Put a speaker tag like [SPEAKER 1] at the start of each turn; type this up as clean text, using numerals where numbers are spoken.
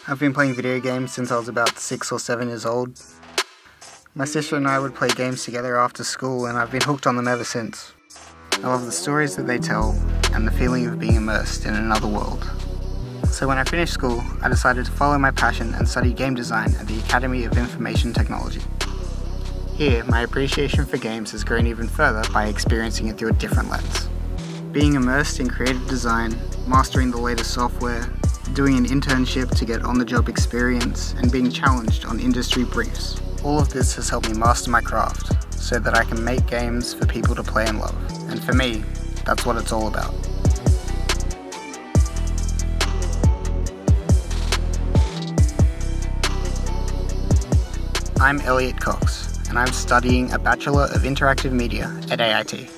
[SPEAKER 1] I've been playing video games since I was about 6 or 7 years old. My sister and I would play games together after school, and I've been hooked on them ever since. I love the stories that they tell and the feeling of being immersed in another world. So when I finished school, I decided to follow my passion and study game design at the Academy of Information Technology. Here, my appreciation for games has grown even further by experiencing it through a different lens. Being immersed in creative design, mastering the latest software, doing an internship to get on-the-job experience, and being challenged on industry briefs. All of this has helped me master my craft so that I can make games for people to play and love. And for me, that's what it's all about. I'm Elliot Cox, and I'm studying a Bachelor of Interactive Media at AIT.